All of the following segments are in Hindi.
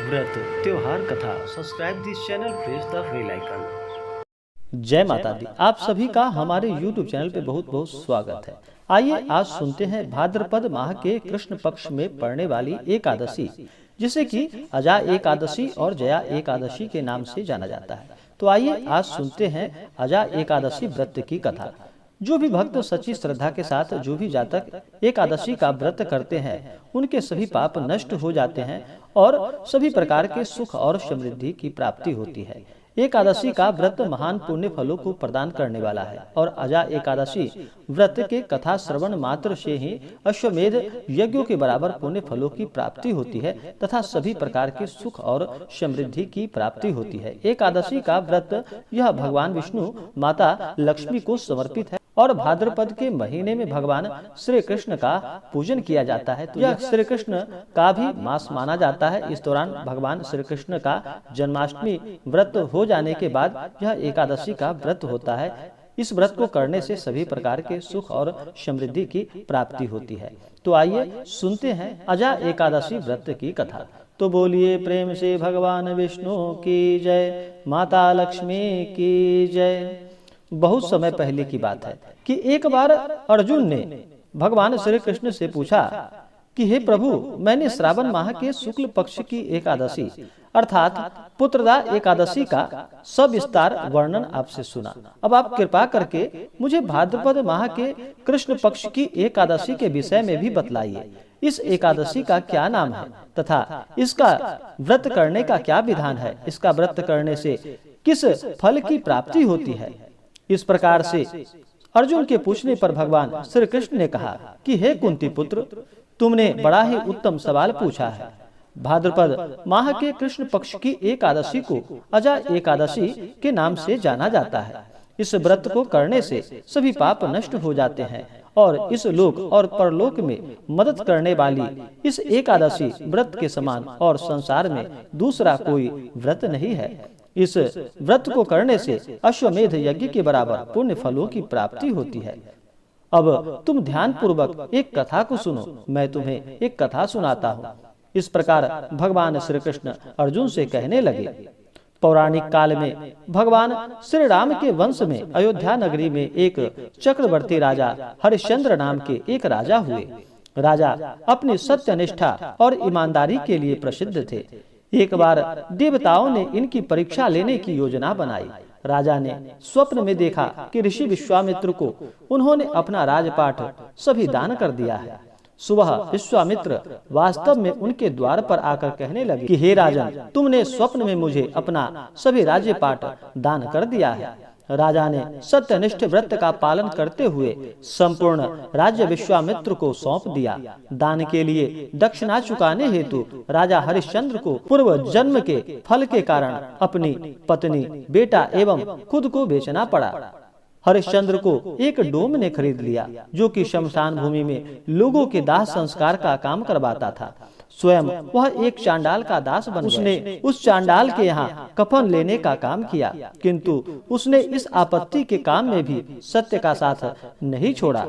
व्रत त्योहार कथा। Subscribe this channel, press the bell icon. जय माता दी। आप सभी का हमारे YouTube चैनल पे बहुत बहुत स्वागत है। आइए आज सुनते हैं भाद्रपद माह के कृष्ण पक्ष में पड़ने वाली एकादशी, जिसे कि अजा एकादशी और जया एकादशी के नाम से जाना जाता है। तो आइए आज सुनते हैं अजा एकादशी व्रत की कथा। जो भी भक्त सच्ची श्रद्धा के साथ जो भी जातक एकादशी का व्रत करते हैं, उनके सभी पाप नष्ट हो जाते हैं और सभी प्रकार के सुख और समृद्धि की प्राप्ति होती है। एकादशी का व्रत महान पुण्य फलों को प्रदान करने वाला है और अजा एकादशी व्रत के कथा श्रवण मात्र से ही अश्वमेध यज्ञों के बराबर पुण्य फलों की प्राप्ति होती है तथा सभी प्रकार के सुख और समृद्धि की प्राप्ति होती है। एकादशी का व्रत यह भगवान विष्णु, माता लक्ष्मी को समर्पित है और भाद्रपद के महीने में भगवान श्री कृष्ण का पूजन किया जाता है। तो यह श्री कृष्ण का भी मास माना जाता है। इस दौरान भगवान श्री कृष्ण का जन्माष्टमी व्रत हो जाने के बाद यह एकादशी का व्रत होता है। इस व्रत को करने से सभी प्रकार के सुख और समृद्धि की प्राप्ति होती है। तो आइए सुनते हैं अजा एकादशी व्रत की कथा। तो बोलिए प्रेम से भगवान विष्णु की जय, माता लक्ष्मी की जय। बहुत समय पहले की बात है कि एक बार अर्जुन ने भगवान श्री कृष्ण से पूछा कि हे प्रभु, मैंने श्रावण माह के शुक्ल पक्ष की एकादशी अर्थात पुत्रदा एकादशी का सविस्तार वर्णन आपसे सुना। अब आप कृपा करके मुझे भाद्रपद माह के कृष्ण पक्ष की एकादशी के विषय में भी बतलाइए। इस एकादशी का क्या नाम है तथा इसका व्रत करने का क्या विधान है? इसका व्रत करने से किस फल की प्राप्ति होती है? इस प्रकार से अर्जुन के पूछने पर भगवान श्री कृष्ण ने कहा कि हे कुंती पुत्र, तुमने बड़ा ही उत्तम सवाल पूछा है। भाद्रपद माह के कृष्ण पक्ष की एकादशी को अजा एकादशी के नाम से जाना जाता है। इस व्रत को करने से सभी पाप नष्ट हो जाते हैं और इस लोक और परलोक में मदद करने वाली इस एकादशी व्रत के समान और संसार में दूसरा कोई व्रत नहीं है। इस व्रत को करने से अश्वमेध यज्ञ के बराबर पुण्य फलों की प्राप्ति होती है। अब तुम ध्यान पूर्वक एक कथा को सुनो। मैं तुम्हें एक कथा सुनाता हूँ। इस प्रकार भगवान श्री कृष्ण अर्जुन से कहने लगे, पौराणिक काल में भगवान श्री राम के वंश में अयोध्या नगरी में एक चक्रवर्ती राजा हरिश्चंद्र नाम के एक राजा हुए। राजा अपनी सत्यनिष्ठा और ईमानदारी के लिए प्रसिद्ध थे। एक बार देवताओं ने इनकी परीक्षा लेने की योजना बनाई। राजा ने स्वप्न में देखा कि ऋषि विश्वामित्र को उन्होंने अपना राजपाट सभी दान कर दिया है। सुबह विश्वामित्र वास्तव में उनके द्वार पर आकर कहने लगे कि हे राजन, तुमने स्वप्न में मुझे अपना सभी राज्यपाट दान कर दिया है। राजा ने सत्यनिष्ठ व्रत का पालन करते हुए संपूर्ण राज्य विश्वामित्र को सौंप दिया। दान के लिए दक्षिणा चुकाने हेतु राजा हरिश्चंद्र को पूर्व जन्म के फल के कारण अपनी पत्नी, बेटा एवं खुद को बेचना पड़ा। हरिश्चंद्र को एक डोम ने खरीद लिया जो कि शमशान भूमि में लोगों के दाह संस्कार का काम करवाता था। स्वयं वह एक चांडाल का दास बन गया। उसने उस चांडाल के यहाँ कफन लेने का काम किया, किंतु उसने इस आपत्ति के काम में भी सत्य का साथ नहीं छोड़ा।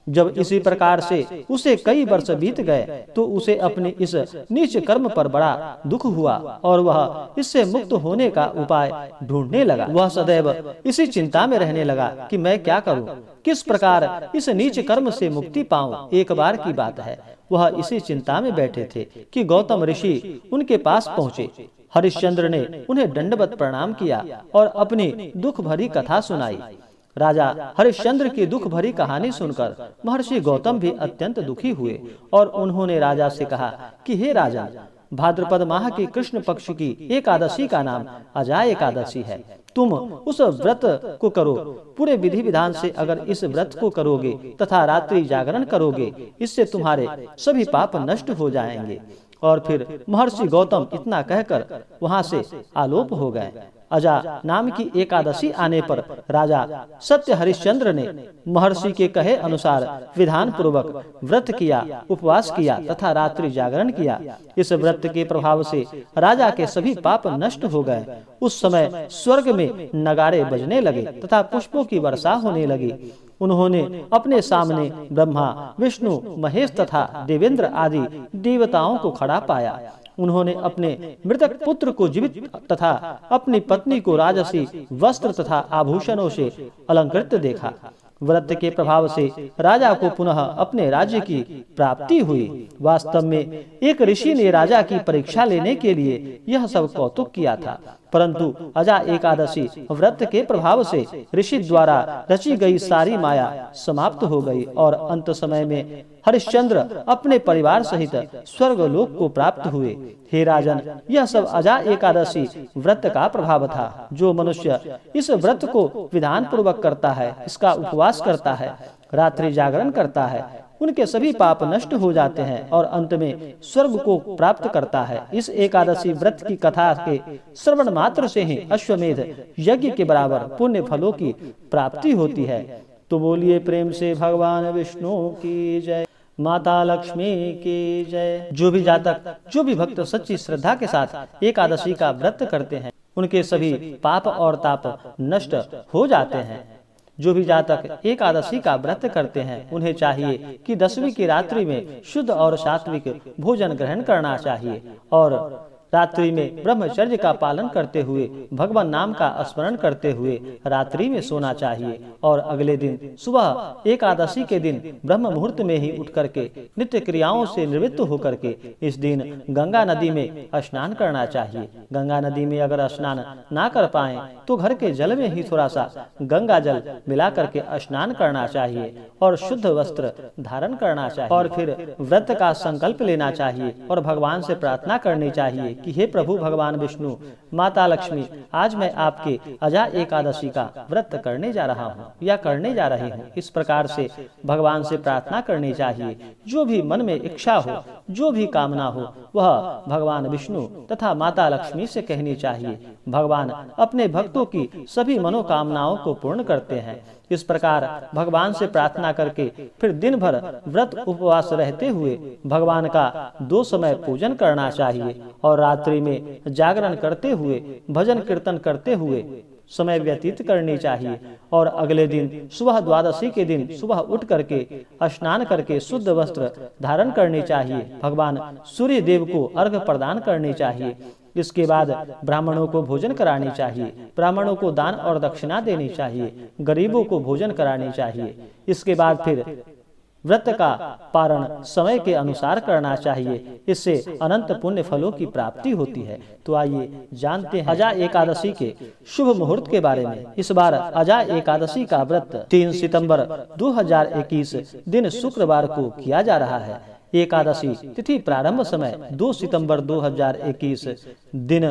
जब इसी प्रकार से उसे कई वर्ष बीत गए तो उसे अपने इस नीच कर्म पर बड़ा दुख हुआ और वह इससे मुक्त होने का उपाय ढूंढने लगा। वह सदैव इसी चिंता में रहने लगा कि मैं क्या करूं, किस प्रकार इस नीच कर्म से मुक्ति पाऊं। एक बार की बात है, वह इसी चिंता में बैठे थे कि गौतम ऋषि उनके पास पहुँचे। हरिश्चंद्र ने उन्हें दंडवत प्रणाम किया और अपनी दुख भरी कथा सुनाई। राजा हरिश्चंद्र की दुख भरी कहानी सुनकर महर्षि गौतम भी अत्यंत दुखी हुए और उन्होंने राजा से कहा कि हे राजा, भाद्रपद माह की कृष्ण पक्ष की एकादशी का नाम अजा एकादशी है। तुम उस व्रत को करो। पूरे विधि विधान से अगर इस व्रत को करोगे तथा रात्रि जागरण करोगे, इससे तुम्हारे सभी पाप नष्ट हो जाएंगे। और फिर महर्षि गौतम इतना कहकर वहां से आलोप हो गए। अजा नाम की एकादशी आने पर राजा सत्य हरिश्चंद्र ने महर्षि के कहे अनुसार विधान पूर्वक व्रत किया, उपवास किया तथा रात्रि जागरण किया। इस व्रत के प्रभाव से राजा के सभी पाप नष्ट हो गए। उस समय स्वर्ग में नगाड़े बजने लगे तथा पुष्पों की वर्षा होने लगी। उन्होंने अपने सामने ब्रह्मा, विष्णु, महेश तथा देवेंद्र आदि देवताओं को खड़ा पाया। उन्होंने अपने मृतक पुत्र को जीवित तथा अपनी पत्नी को राजसी वस्त्र तथा आभूषणों से अलंकृत देखा। व्रत के प्रभाव से राजा को पुनः अपने राज्य की प्राप्ति हुई। वास्तव में एक ऋषि ने राजा की परीक्षा लेने के लिए यह सब कौतुक किया था, परंतु अजा एकादशी व्रत के प्रभाव से ऋषि द्वारा रची गई सारी माया समाप्त हो गई और अंत समय में हरिश्चंद्र अपने परिवार सहित स्वर्गलोक को प्राप्त हुए। हे राजन, यह सब अजा एकादशी व्रत का प्रभाव था। जो मनुष्य इस व्रत को विधान पूर्वक करता है, इसका उपवास करता है, रात्रि जागरण करता है, उनके सभी पाप नष्ट हो जाते हैं और अंत में स्वर्ग को प्राप्त करता है। इस एकादशी व्रत की कथा के श्रवण मात्र से ही अश्वमेध यज्ञ के बराबर पुण्य फलों की प्राप्ति होती है। तो बोलिए प्रेम से भगवान विष्णु की जय, माता लक्ष्मी की जय। जो भी जातक, जो भी भक्त सच्ची श्रद्धा के साथ एकादशी का व्रत करते हैं, उनके सभी पाप और ताप नष्ट हो जाते हैं। जो भी जातक एकादशी का व्रत करते हैं, उन्हें चाहिए कि 10वीं की रात्रि में शुद्ध और सात्विक भोजन ग्रहण करना चाहिए और रात्रि में ब्रह्मचर्य का पालन करते हुए भगवान नाम का स्मरण करते हुए रात्रि में सोना चाहिए और अगले दिन सुबह एकादशी के दिन ब्रह्म मुहूर्त में ही उठ करके नित्य क्रियाओं से निवृत्त होकर के इस दिन गंगा नदी में स्नान करना चाहिए। गंगा नदी में अगर स्नान ना कर पाए तो घर के जल में ही थोड़ा सा गंगा जल मिला करके स्नान करना चाहिए और शुद्ध वस्त्र धारण करना चाहिए और फिर व्रत का संकल्प लेना चाहिए और भगवान से प्रार्थना करनी चाहिए कि हे प्रभु भगवान विष्णु, माता लक्ष्मी, आज मैं आपके अजा एकादशी का व्रत करने जा रहा हूँ या करने जा रही हूँ। इस प्रकार से भगवान से प्रार्थना करनी चाहिए। जो भी मन में इच्छा हो, जो भी कामना हो, वह भगवान विष्णु तथा माता लक्ष्मी से कहनी चाहिए। भगवान अपने भक्तों की सभी मनोकामनाओं को पूर्ण करते हैं। इस प्रकार भगवान से प्रार्थना करके फिर दिन भर व्रत उपवास रहते हुए भगवान का 2 समय पूजन करना चाहिए और रात्रि में जागरण करते हुए भजन कीर्तन करते हुए समय व्यतीत करनी चाहिए और अगले दिन सुबह द्वादशी के दिन सुबह उठ करके स्नान करके शुद्ध वस्त्र धारण करनी चाहिए। भगवान सूर्य देव को अर्घ्य प्रदान करनी चाहिए। इसके बाद ब्राह्मणों को भोजन करानी चाहिए, ब्राह्मणों को दान और दक्षिणा देनी चाहिए, गरीबों को भोजन करानी चाहिए। इसके बाद फिर व्रत का पारण समय के अनुसार करना चाहिए। इससे अनंत पुण्य फलों की प्राप्ति होती है। तो आइए जानते हैं अजा एकादशी के शुभ मुहूर्त के बारे में। इस बार अजा एकादशी का व्रत 3 सितंबर 2021 दिन शुक्रवार को किया जा रहा है। एकादशी तिथि प्रारंभ समय 2 सितंबर 2021 दिन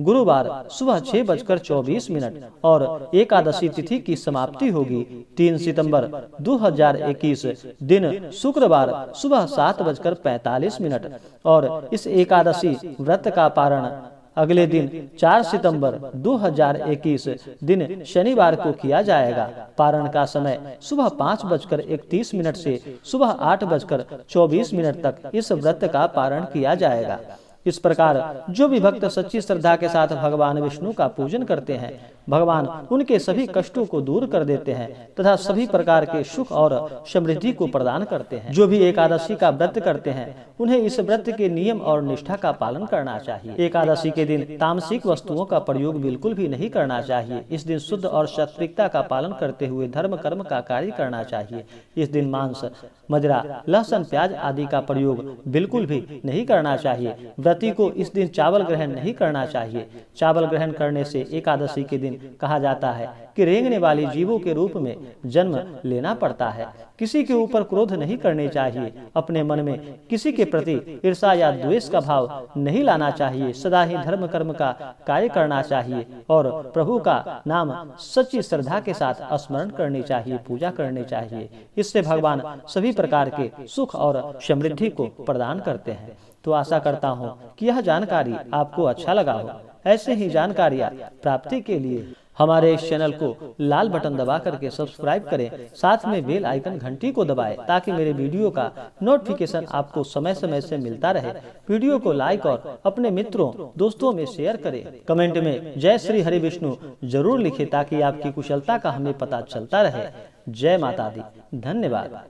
गुरुवार सुबह 6:24 और एकादशी तिथि की समाप्ति होगी 3 सितंबर 2021 दिन शुक्रवार सुबह 7:45 और इस एकादशी व्रत का पारण अगले दिन 4 सितंबर 2021 दिन शनिवार को किया जाएगा। पारण का समय सुबह 5:31 से सुबह 8:24 तक इस व्रत का पारण किया जाएगा। इस प्रकार जो भी भक्त सच्ची श्रद्धा के साथ भगवान विष्णु का पूजन करते हैं, भगवान उनके सभी कष्टों को दूर कर देते हैं तथा सभी प्रकार के सुख और समृद्धि को प्रदान करते हैं। जो भी एकादशी का व्रत करते हैं, उन्हें इस व्रत के नियम और निष्ठा का पालन करना चाहिए। एकादशी के दिन तामसिक वस्तुओं का प्रयोग बिल्कुल भी नहीं करना चाहिए। इस दिन शुद्ध और सात्विकता का पालन करते हुए धर्म कर्म का कार्य करना चाहिए। इस दिन मांस, मदिरा, लहसुन, प्याज आदि का प्रयोग बिल्कुल भी नहीं करना चाहिए। व्रती को इस दिन चावल ग्रहण नहीं करना चाहिए। चावल ग्रहण करने से एकादशी के दिन कहा जाता है कि रेंगने वाली जीवों के रूप में जन्म लेना पड़ता है। किसी के ऊपर क्रोध नहीं करने चाहिए। अपने मन में किसी के प्रति ईर्ष्या या द्वेष का भाव नहीं लाना चाहिए। सदा ही धर्म कर्म का कार्य करना चाहिए और प्रभु का नाम सच्ची श्रद्धा के साथ स्मरण करनी चाहिए, पूजा करनी चाहिए। इससे भगवान सभी प्रकार के सुख और समृद्धि को प्रदान करते हैं। तो आशा करता हूँ कि यह जानकारी आपको अच्छा लगा हो। ऐसे ही जानकारियाँ प्राप्ति के लिए हमारे इस चैनल को लाल बटन दबा करके सब्सक्राइब करें, साथ में बेल आइकन घंटी को दबाएं ताकि मेरे वीडियो का नोटिफिकेशन आपको समय समय से मिलता रहे। वीडियो को लाइक और अपने मित्रों दोस्तों में शेयर करें। कमेंट में जय श्री हरि विष्णु जरूर लिखें ताकि आपकी कुशलता का हमें पता चलता रहे। जय माता दी। धन्यवाद।